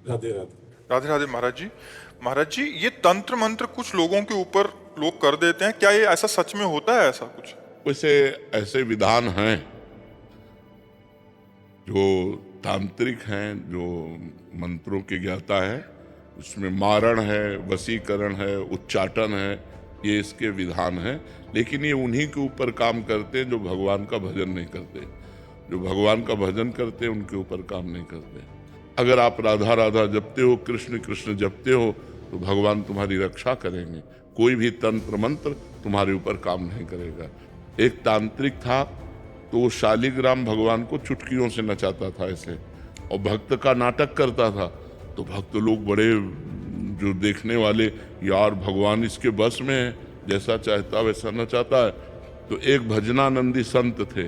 राधे राधे। राधे राधे महाराज जी। महाराज जी, ये तंत्र मंत्र कुछ लोगों के ऊपर लोग कर देते हैं, क्या ये ऐसा सच में होता है ऐसा कुछ? वैसे ऐसे विधान हैं जो तांत्रिक हैं, जो मंत्रों के ज्ञाता हैं, उसमें मारण है, वशीकरण है, उच्चाटन है, ये इसके विधान हैं। लेकिन ये उन्हीं के ऊपर काम करते हैं जो भगवान का भजन नहीं करते। जो भगवान का भजन करते हैं उनके ऊपर काम नहीं करते। अगर आप राधा राधा जपते हो, कृष्ण कृष्ण जपते हो, तो भगवान तुम्हारी रक्षा करेंगे। कोई भी तंत्र मंत्र तुम्हारे ऊपर काम नहीं करेगा। एक तांत्रिक था तो वो शालिग्राम भगवान को चुटकियों से नचाता था ऐसे, और भक्त का नाटक करता था। तो भक्त लोग बड़े, जो देखने वाले, यार भगवान इसके बस में है, जैसा चाहता वैसा नचाता है। तो एक भजनानंदी संत थे,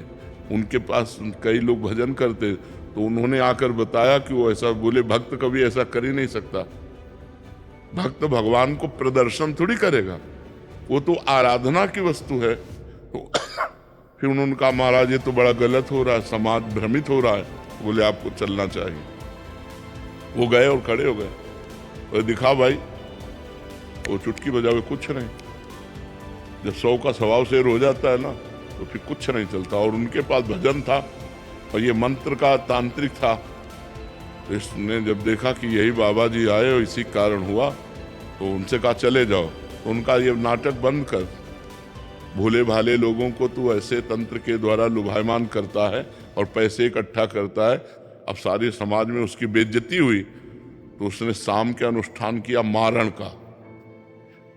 उनके पास कई लोग भजन करते, तो उन्होंने आकर बताया कि वो ऐसा बोले, भक्त कभी ऐसा कर ही नहीं सकता। भक्त भगवान को प्रदर्शन थोड़ी करेगा, वो तो आराधना की वस्तु है। तो फिर उन्होंने कहा, महाराज ये तो बड़ा गलत हो रहा है, समाज भ्रमित हो रहा है। तो बोले आपको चलना चाहिए। वो गए और खड़े हो गए और दिखा भाई, वो चुटकी बजावे कुछ नहीं। जब 100 का स्वभाव शेर हो जाता है ना, तो फिर कुछ नहीं चलता। और उनके पास भजन था और ये मंत्र का तांत्रिक था। तो इसने जब देखा कि यही बाबा जी आए और इसी कारण हुआ, तो उनसे कहा चले जाओ। तो उनका ये नाटक बंद कर, भोले भाले लोगों को तू ऐसे तंत्र के द्वारा लुभायमान करता है और पैसे इकट्ठा करता है। अब सारे समाज में उसकी बेइज्जती हुई, तो उसने शाम के अनुष्ठान किया मारण का।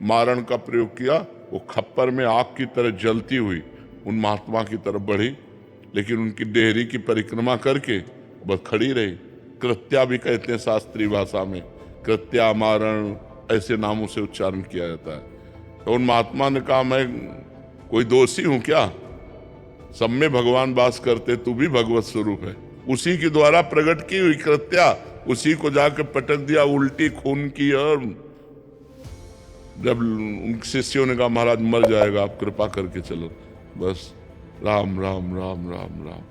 मारण का प्रयोग किया, वो खप्पर में आग की तरह जलती हुई उन महात्मा की तरफ बढ़ी, लेकिन उनकी डेहरी की परिक्रमा करके बस खड़ी रही। कृत्या भी कहते हैं शास्त्रीय भाषा में, कृत्या, मारण, ऐसे नामों से उच्चारण किया जाता है। तो उन महात्मा ने कहा, मैं कोई दोषी हूं क्या? सब में भगवान वास करते, तू भी भगवत स्वरूप है। उसी के द्वारा प्रकट की हुई कृत्या, उसी को जाकर पटक दिया, उल्टी खून की। और जब उन शिष्यों ने कहा, महाराज मर जाएगा, आप कृपा करके चलो। बस राम राम राम राम राम,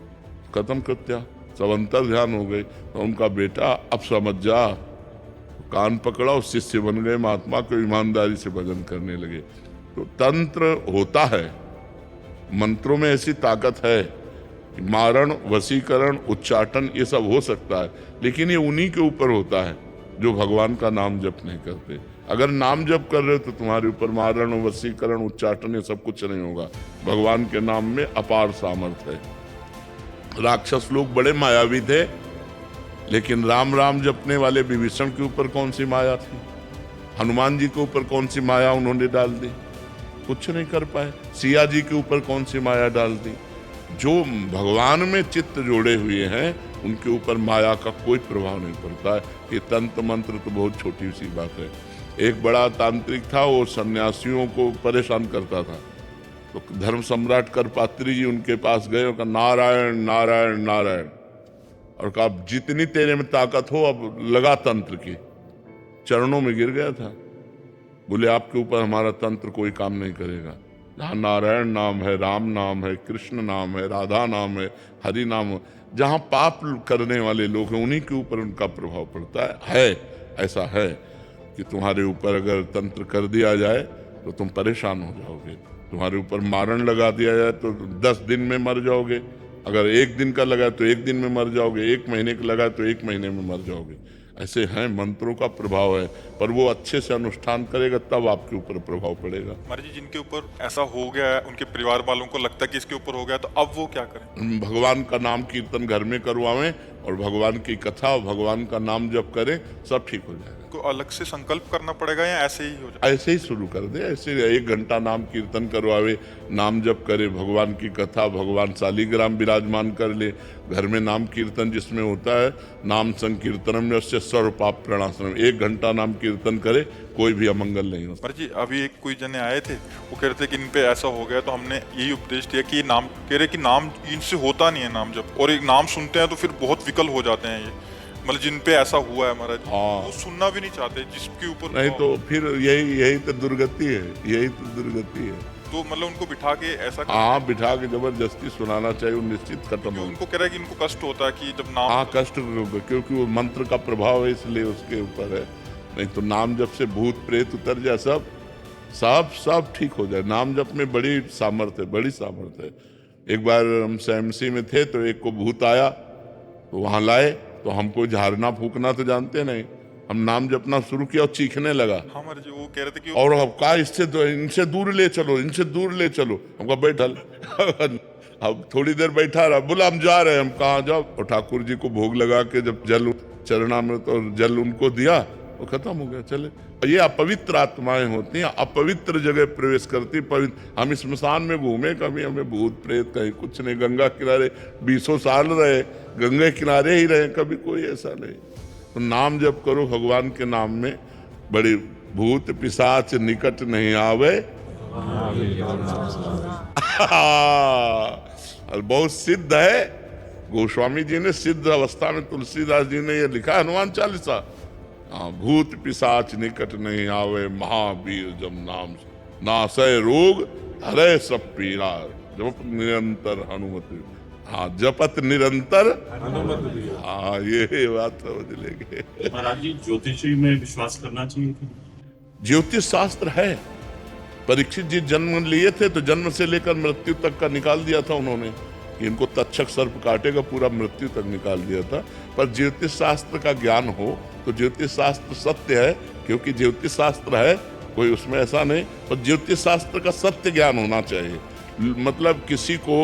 खत्म कृत्या। सब अंतर ध्यान हो गए। तो उनका बेटा, अब समझ जा, कान पकड़ा और शिष्य बन गए, महात्मा को ईमानदारी से भजन करने लगे। तो तंत्र होता है, मंत्रों में ऐसी ताकत है, मारण, वशीकरण, उच्चाटन, ये सब हो सकता है। लेकिन ये उन्हीं के ऊपर होता है जो भगवान का नाम जप नहीं करते। अगर नाम जप कर रहे हो तो तुम्हारे ऊपर मारण, वशीकरण, उच्चाटन ये सब कुछ नहीं होगा। भगवान के नाम में अपार सामर्थ्य है। राक्षस लोग बड़े मायावी थे, लेकिन राम राम जपने वाले विभीषण के ऊपर कौन सी माया थी? हनुमान जी के ऊपर कौन सी माया उन्होंने डाल दी? कुछ नहीं कर पाए। सिया जी के ऊपर कौन सी माया डाल दी? जो भगवान में चित्त जोड़े हुए हैं, उनके ऊपर माया का कोई प्रभाव नहीं पड़ता है। ये तंत्र मंत्र तो बहुत छोटी सी बात है। एक बड़ा तांत्रिक था, वो सन्यासियों को परेशान करता था। तो धर्म सम्राट करपात्री जी उनके पास गए और कहा, नारायण नारायण नारायण, और कहा जितनी तेरे में ताकत हो अब लगा तंत्र की। चरणों में गिर गया था। बोले आपके ऊपर हमारा तंत्र कोई काम नहीं करेगा। जहाँ नारायण नाम है, राम नाम है, कृष्ण नाम है, राधा नाम है, हरि नाम है, जहाँ पाप करने वाले लोग हैं उन्हीं के ऊपर उनका प्रभाव पड़ता है। ऐसा है कि तुम्हारे ऊपर अगर तंत्र कर दिया जाए तो तुम परेशान हो जाओगे। तुम्हारे ऊपर मारण लगा दिया जाए तो 10 दिन में मर जाओगे। अगर 1 दिन का लगा तो 1 दिन में मर जाओगे। 1 महीने का लगा तो 1 महीने में मर जाओगे। ऐसे हैं, मंत्रों का प्रभाव है, पर वो अच्छे से अनुष्ठान करेगा तब आपके ऊपर प्रभाव पड़ेगा। महाराज जी, जिनके ऊपर ऐसा हो गया है, उनके परिवार वालों को लगता है कि इसके ऊपर हो गया, तो अब वो क्या करें? भगवान का नाम कीर्तन घर में करवावें और भगवान की कथा और भगवान का नाम जप करें, सब ठीक हो जाएगा। को अलग से संकल्प करना पड़ेगा या ऐसे ही हो जाए? ऐसे ही शुरू कर दे। ऐसे 1 घंटा नाम कीर्तन करवावे, नाम जप करे, भगवान की कथा, भगवान शालिग्राम विराजमान कर ले। घर में नाम कीर्तन जिसमें होता है, नाम संकीर्तनम में उससे सर्व पाप प्रणाशनम। 1 घंटा नाम कीर्तन करे, कोई भी अमंगल नहीं होता। महाराज जी, अभी एक कोई जने आए थे, वो कह रहे थे कि इन पे ऐसा हो गया, तो हमने यही उपदेश दिया कि नाम, कह रहे कि नाम इनसे होता नहीं है नाम जप, और एक नाम सुनते हैं तो फिर बहुत विकल हो जाते हैं। ये मतलब जिन पे ऐसा हुआ है महाराज, वो सुनना भी नहीं चाहते जिसके ऊपर नहीं, तो फिर यही तो दुर्गति है, यही तो दुर्गति है। तो मतलब उनको बिठा के ऐसा हाँ, बिठा के जबरदस्ती सुनाना चाहिए, वो निश्चित खत्म क्योंकि हो। उनको कह रहा है कि इनको कष्ट होता है कि जब नाम हाँ, कष्ट क्योंकि वो मंत्र का प्रभाव है, इसलिए उसके ऊपर है। नहीं तो नाम जप से भूत प्रेत उतर जाए, सब सब सब ठीक हो जाए। नाम जप में बड़ी सामर्थ्य है, बड़ी सामर्थ्य है। एक बार हम SMC में थे तो एक को भूत आया, तो वहां लाए, तो हमको झाड़ना फूकना तो जानते नहीं, हम नाम जपना शुरू किया और चीखने लगा। हमारे जो वो कह रहे थे कि और अब कहा इनसे दूर ले चलो, इनसे दूर ले चलो। हमको बैठल अब थोड़ी देर बैठा रहा, बोला हम जा रहे हैं। हम कहाँ जाओ? और ठाकुर जी को भोग लगा के जब जल चरणामृत और जल उनको दिया, वो खत्म हो गया, चले। और ये अपवित्र आत्माएं होती हैं, अपवित्र जगह प्रवेश करती। पवित्र हम स्मशान में घूमे, कभी हमें भूत प्रेत कहीं कुछ नहीं। गंगा किनारे 20 साल रहे, गंगा किनारे ही रहे, कभी कोई ऐसा नहीं। तो नाम जप करो भगवान के नाम में, बड़ी भूत पिशाच निकट नहीं आवे। और बहुत सिद्ध है, गोस्वामी जी ने सिद्ध अवस्था में, तुलसीदास जी ने ये लिखा, हनुमान चालीसा। भूत पिशाच निकट नहीं आवे, महावीर जब नाम नासय रोग हरे सब पीरा। जप निरंतर हनुमत। हाँ, जपत निरंतर हनुमत। हाँ, ये बात समझ लेंगे। महाराज जी, ज्योतिषी में विश्वास करना चाहिए? ज्योतिष शास्त्र है। परीक्षित जी जन्म लिए थे तो जन्म से लेकर मृत्यु तक का निकाल दिया था उन्होंने, कि इनको तक्षक सर्प काटेगा, पूरा मृत्यु तक निकाल दिया था। पर ज्योतिष शास्त्र का ज्ञान हो तो ज्योतिष शास्त्र सत्य है, क्योंकि ज्योतिष शास्त्र है, कोई उसमें ऐसा नहीं। पर ज्योतिष शास्त्र का सत्य ज्ञान होना चाहिए। मतलब किसी को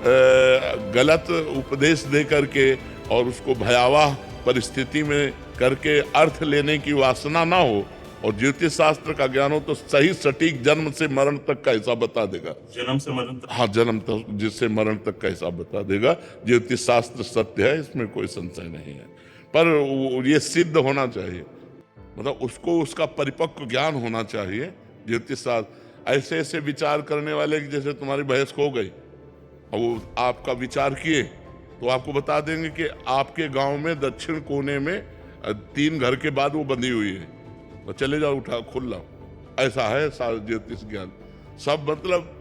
गलत उपदेश दे करके और उसको भयावह परिस्थिति में करके अर्थ लेने की वासना ना हो। और ज्योतिष शास्त्र का ज्ञान हो तो सही सटीक जन्म से मरण तक का हिसाब बता देगा। जन्म से मरण तक? हाँ, जन्म तक जिससे मरण तक का हिसाब बता देगा। ज्योतिष शास्त्र सत्य है, इसमें कोई संशय नहीं है। पर ये सिद्ध होना चाहिए, मतलब उसको उसका परिपक्व ज्ञान होना चाहिए। ज्योतिष शास्त्र ऐसे ऐसे विचार करने वाले कि जैसे तुम्हारी भैंस खो गई और वो आपका विचार किए तो आपको बता देंगे कि आपके गांव में दक्षिण कोने में 3 घर के बाद वो बंधी हुई है, तो चले जाओ, उठा खोल लाओ। ऐसा है ज्योतिष ज्ञान। सब मतलब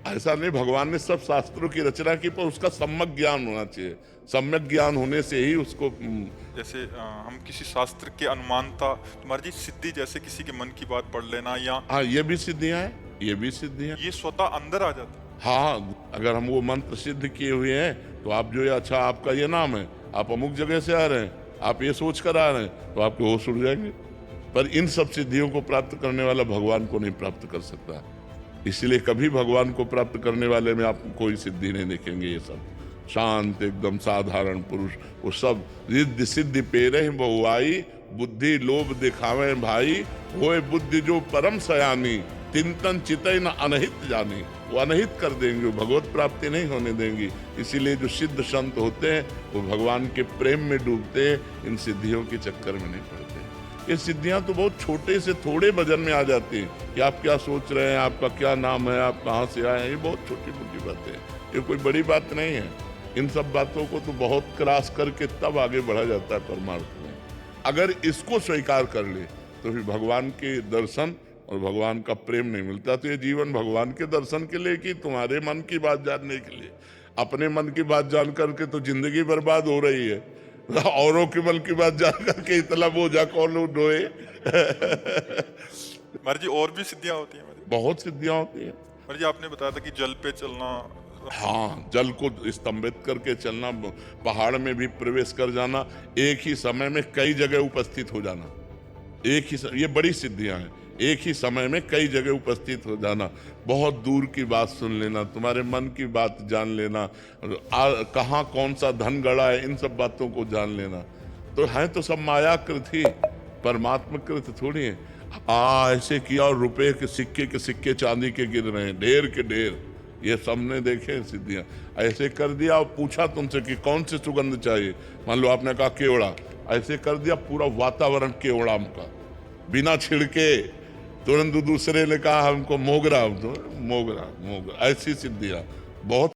ऐसा नहीं, भगवान ने सब शास्त्रों की रचना की, पर उसका सम्यक ज्ञान होना चाहिए। सम्यक ज्ञान होने से ही उसको जैसे हम किसी शास्त्र के अनुमानता, तुम्हारी जी सिद्धि, जैसे किसी के मन की बात पढ़ लेना, या हाँ, ये भी सिद्धियां हैं, ये भी सिद्धियां। ये स्वतः अंदर आ जाता है। हाँ, अगर हम वो मंत्र सिद्ध किए हुए हैं तो आप जो ये, अच्छा आपका ये नाम है, आप अमुक जगह से आ रहे हैं, आप ये सोच कर आ रहे हैं, तो आपके होश उड़ जाएंगे। पर इन सब सिद्धियों को प्राप्त करने वाला भगवान को नहीं प्राप्त कर सकता। इसलिए कभी भगवान को प्राप्त करने वाले में आपको कोई सिद्धि नहीं देखेंगे। ये सब शांत एकदम साधारण पुरुष, वो सब रिद्धि सिद्धि पेरे बहुआई, बुद्धि लोभ दिखावे भाई, होए बुद्धि जो परम सयानी, तिंतन चितई न अनहित जानी। वो अनहित कर देंगे, वो भगवत प्राप्ति नहीं होने देंगी। इसीलिए जो सिद्ध संत होते हैं वो भगवान के प्रेम में डूबते हैं, इन सिद्धियों के चक्कर में नहीं पड़ते। ये सिद्धियां तो बहुत छोटे से थोड़े वजन में आ जाती हैं कि आप क्या सोच रहे हैं, आपका क्या नाम है, आप कहाँ से आए हैं, ये बहुत छोटी मोटी बातें हैं, ये कोई बड़ी बात नहीं है। इन सब बातों को तो बहुत क्रॉस करके तब आगे बढ़ा जाता है परमार्थ में। अगर इसको स्वीकार कर ले तो फिर भगवान के दर्शन और भगवान का प्रेम नहीं मिलता। तो ये जीवन भगवान के दर्शन के लिए कि तुम्हारे मन की बात जानने के लिए? अपने मन की बात जान करके तो जिंदगी बर्बाद हो रही है, औरों के मन की बात जान करके इतना बोझा कौन ढोए। महाराज जी, और भी सिद्धियां होती हैं? बहुत सिद्धियां होती हैं। महाराज जी, आपने बताया था कि जल पे चलना। हाँ, जल को स्तंभित करके चलना, पहाड़ में भी प्रवेश कर जाना, एक ही समय में कई जगह उपस्थित हो जाना, एक ही ये बड़ी सिद्धियां हैं। एक ही समय में कई जगह उपस्थित हो जाना, बहुत दूर की बात सुन लेना, तुम्हारे मन की बात जान लेना, कहाँ कौन सा धन गड़ा है, इन सब बातों को जान लेना। तो है तो सब मायाकृत ही, परमात्मा कृत थोड़ी है। ऐसे किया और रुपए के सिक्के चांदी के गिर रहे हैं, ढेर के ढेर, ये सबने देखे सिद्धियां। ऐसे कर दिया और पूछा तुमसे कि कौन सी सुगंध चाहिए, मान लो आपने कहा केवड़ा, ऐसे कर दिया पूरा वातावरण केवड़ा का, बिना छिड़के। तुरंत दूसरे ने कहा हमको मोगरा, तो मोगरा, ऐसी सिद्धियां बहुत।